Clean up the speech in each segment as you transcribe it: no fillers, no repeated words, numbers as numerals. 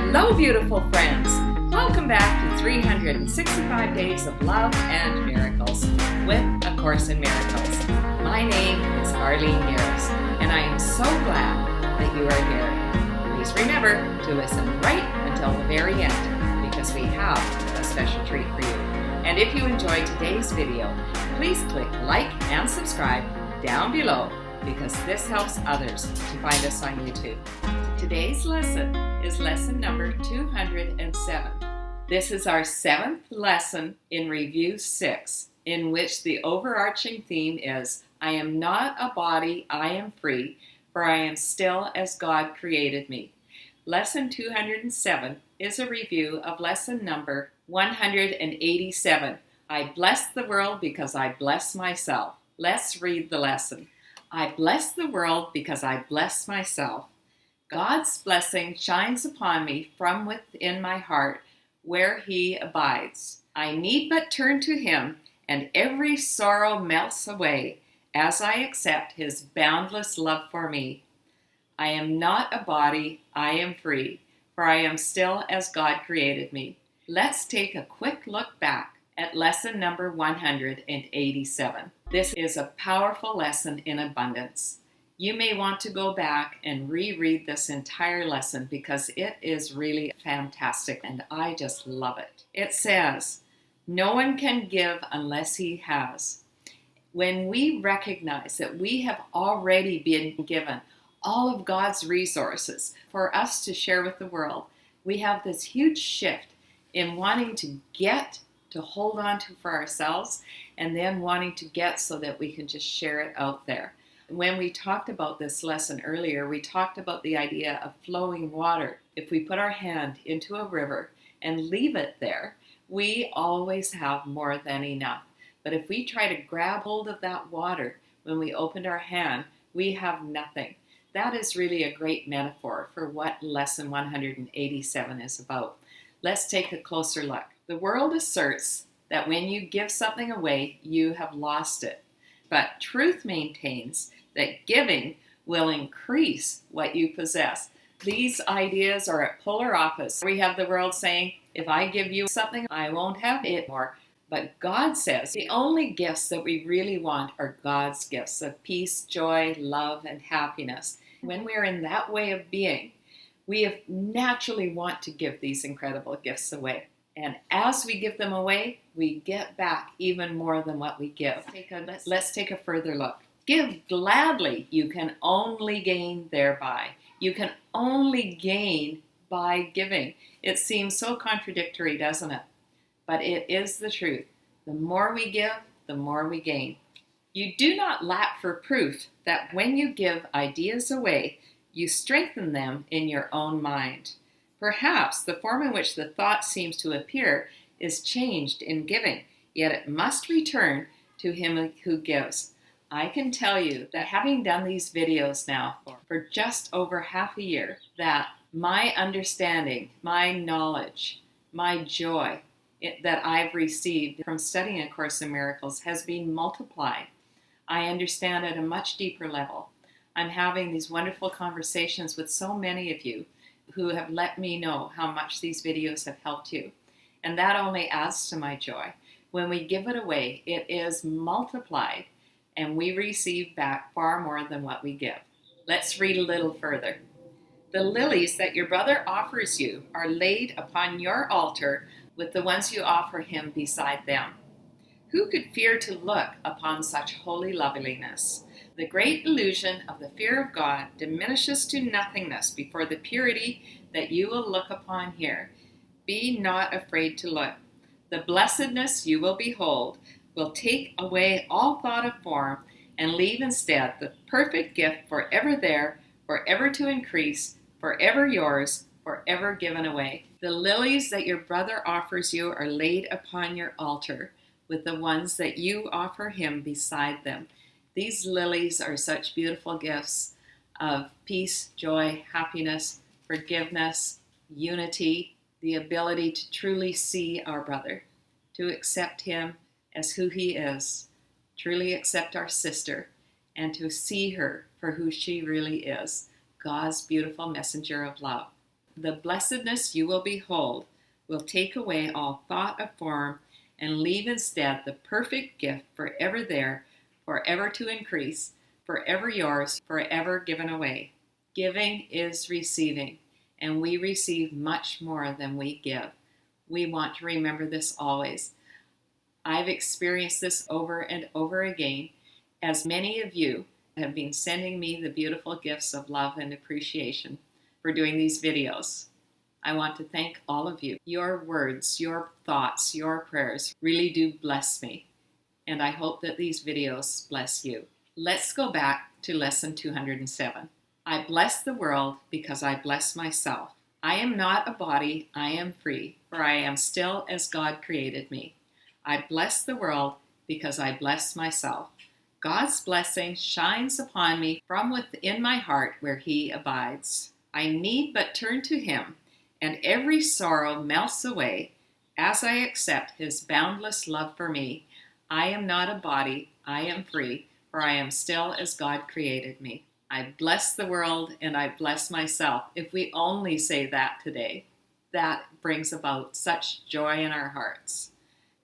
Hello, beautiful friends. Welcome back to 365 Days of Love and Miracles with A Course in Miracles. My name is Arlene Geres, and I am so glad that you are here. Please remember to listen right until the very end, because we have a special treat for you. And if you enjoyed today's video, please click like and subscribe down below, because this helps others to find us on YouTube. Today's lesson is lesson number 207. This is our 7th lesson in Review 6, in which the overarching theme is, I am not a body, I am free, for I am still as God created me. Lesson 207 is a review of lesson number 187. I bless the world because I bless myself. Let's read the lesson. I bless the world because I bless myself. God's blessing shines upon me from within my heart, where He abides. I need but turn to Him, and every sorrow melts away as I accept His boundless love for me. I am not a body, I am free, for I am still as God created me. Let's take a quick look back at lesson number 187. This is a powerful lesson in abundance. You may want to go back and reread this entire lesson because it is really fantastic and I just love it. It says, no one can give unless he has. When we recognize that we have already been given all of God's resources for us to share with the world, we have this huge shift in wanting to get, to hold on to for ourselves, and then wanting to get so that we can just share it out there. When we talked about this lesson earlier, we talked about the idea of flowing water. If we put our hand into a river and leave it there, we always have more than enough. But if we try to grab hold of that water when we opened our hand, we have nothing. That is really a great metaphor for what lesson 187 is about. Let's take a closer look. The world asserts that when you give something away, you have lost it. But truth maintains that giving will increase what you possess. These ideas are at polar opposites. We have the world saying, if I give you something, I won't have it more. But God says the only gifts that we really want are God's gifts of peace, joy, love, and happiness. When we're in that way of being, we naturally want to give these incredible gifts away. And as we give them away, we get back even more than what we give. Let's take a further look. Give gladly, you can only gain thereby. You can only gain by giving. It seems so contradictory, doesn't it? But it is the truth. The more we give, the more we gain. You do not lack for proof that when you give ideas away, you strengthen them in your own mind. Perhaps the form in which the thought seems to appear is changed in giving, yet it must return to him who gives. I can tell you that having done these videos now for just over half a year, that my understanding, my knowledge, my joy that I've received from studying A Course in Miracles has been multiplied. I understand at a much deeper level. I'm having these wonderful conversations with so many of you who have let me know how much these videos have helped you. And that only adds to my joy. When we give it away, it is multiplied, and we receive back far more than what we give. Let's read a little further. The lilies that your brother offers you are laid upon your altar with the ones you offer him beside them. Who could fear to look upon such holy loveliness? The great illusion of the fear of God diminishes to nothingness before the purity that you will look upon here. Be not afraid to look. The blessedness you will behold will take away all thought of form and leave instead the perfect gift forever there, forever to increase, forever yours, forever given away. The lilies that your brother offers you are laid upon your altar with the ones that you offer him beside them. These lilies are such beautiful gifts of peace, joy, happiness, forgiveness, unity, the ability to truly see our brother, to accept him as who he is, truly accept our sister, and to see her for who she really is, God's beautiful messenger of love. The blessedness you will behold will take away all thought of form and leave instead the perfect gift forever there, forever to increase, forever yours, forever given away. Giving is receiving, and we receive much more than we give. We want to remember this always. I've experienced this over and over again, as many of you have been sending me the beautiful gifts of love and appreciation for doing these videos. I want to thank all of you. Your words, your thoughts, your prayers really do bless me, and I hope that these videos bless you. Let's go back to lesson 207. I bless the world because I bless myself. I am not a body, I am free, for I am still as God created me. I bless the world because I bless myself. God's blessing shines upon me from within my heart where He abides. I need but turn to Him, and every sorrow melts away as I accept His boundless love for me. I am not a body, I am free, for I am still as God created me. I bless the world and I bless myself. If we only say that today, that brings about such joy in our hearts.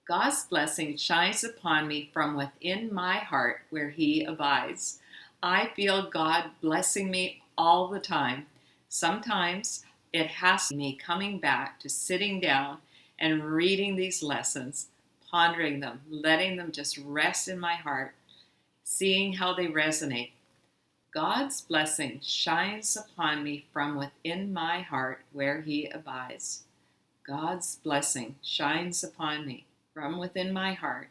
God's blessing shines upon me from within my heart where He abides. I feel God blessing me all the time. Sometimes it has me coming back to sitting down and reading these lessons, pondering them, letting them just rest in my heart, seeing how they resonate. God's blessing shines upon me from within my heart where He abides. God's blessing shines upon me from within my heart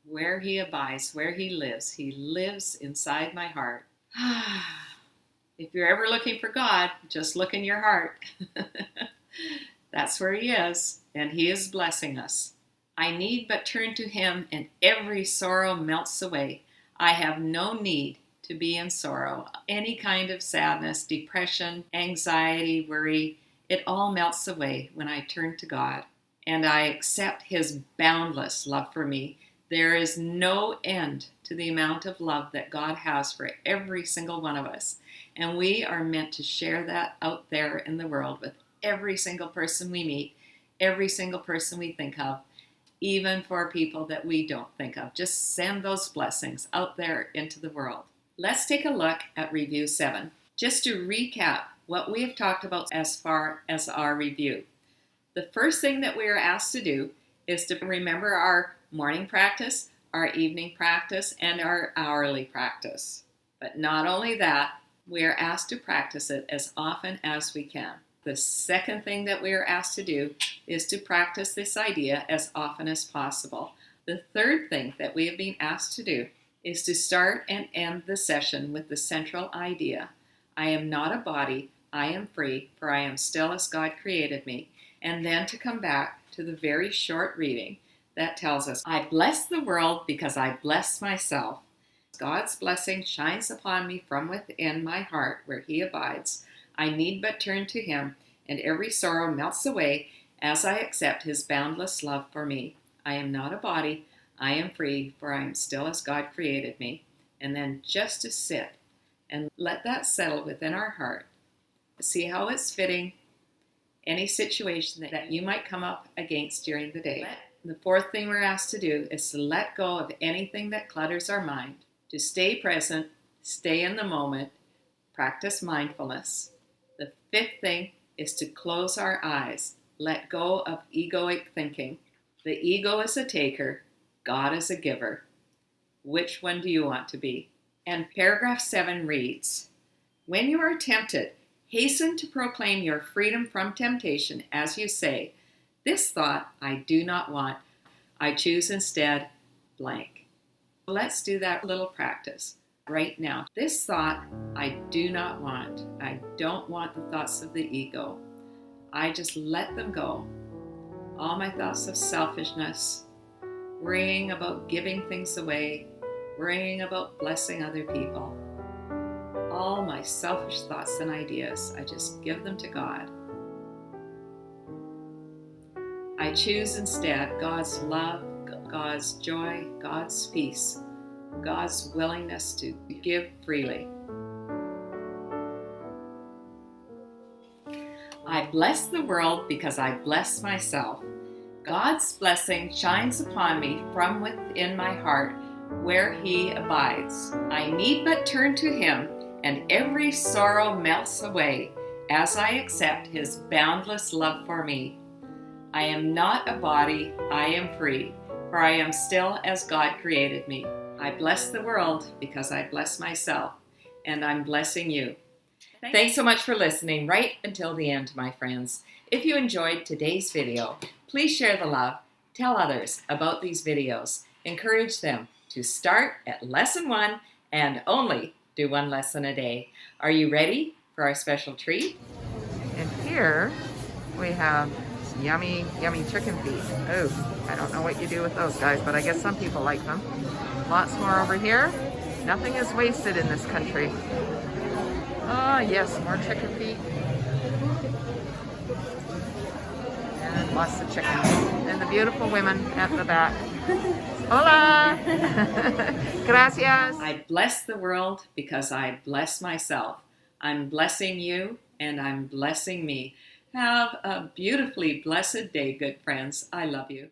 where He abides, where He lives. He lives inside my heart. If you're ever looking for God, just look in your heart. That's where He is, and He is blessing us. I need but turn to Him, and every sorrow melts away. I have no need to be in sorrow. Any kind of sadness, depression, anxiety, worry, it all melts away when I turn to God and I accept His boundless love for me. There is no end to the amount of love that God has for every single one of us. And we are meant to share that out there in the world with every single person we meet, every single person we think of, even for people that we don't think of. Just send those blessings out there into the world. Let's take a look at Review 7. Just to recap what we have talked about as far as our review. The first thing that we are asked to do is to remember our morning practice, our evening practice, and our hourly practice. But not only that, we are asked to practice it as often as we can. The second thing that we are asked to do is to practice this idea as often as possible. The third thing that we have been asked to do is to start and end the session with the central idea. I am not a body, I am free, for I am still as God created me. And then to come back to the very short reading that tells us, I bless the world because I bless myself. God's blessing shines upon me from within my heart where He abides. I need but turn to Him, and every sorrow melts away as I accept His boundless love for me. I am not a body, I am free, for I am still as God created me. And then just to sit and let that settle within our heart. See how it's fitting any situation that you might come up against during the day. The fourth thing we're asked to do is to let go of anything that clutters our mind, to stay present, stay in the moment, practice mindfulness. The fifth thing is to close our eyes, let go of egoic thinking. The ego is a taker, God is a giver. Which one do you want to be? And paragraph 7 reads, when you are tempted, hasten to proclaim your freedom from temptation as you say, this thought I do not want. I choose instead blank. Let's do that little practice right now. This thought I do not want. I don't want the thoughts of the ego. I just let them go. All my thoughts of selfishness, worrying about giving things away, worrying about blessing other people. All my selfish thoughts and ideas, I just give them to God. I choose instead God's love, God's joy, God's peace, God's willingness to give freely. I bless the world because I bless myself. God's blessing shines upon me from within my heart, where He abides. I need but turn to Him, and every sorrow melts away as I accept His boundless love for me. I am not a body, I am free, for I am still as God created me. I bless the world because I bless myself, and I'm blessing you. Thanks so much for listening right until the end, my friends. If you enjoyed today's video, please share the love, tell others about these videos, encourage them to start at lesson 1 and only do 1 lesson a day. Are you ready for our special treat? And here we have yummy, yummy chicken feet. Oh, I don't know what you do with those guys, but I guess some people like them. Lots more over here. Nothing is wasted in this country. Ah, yes, more chicken feet. And lots of chickens. And the beautiful women at the back. Hola! Gracias! I bless the world because I bless myself. I'm blessing you and I'm blessing me. Have a beautifully blessed day, good friends. I love you.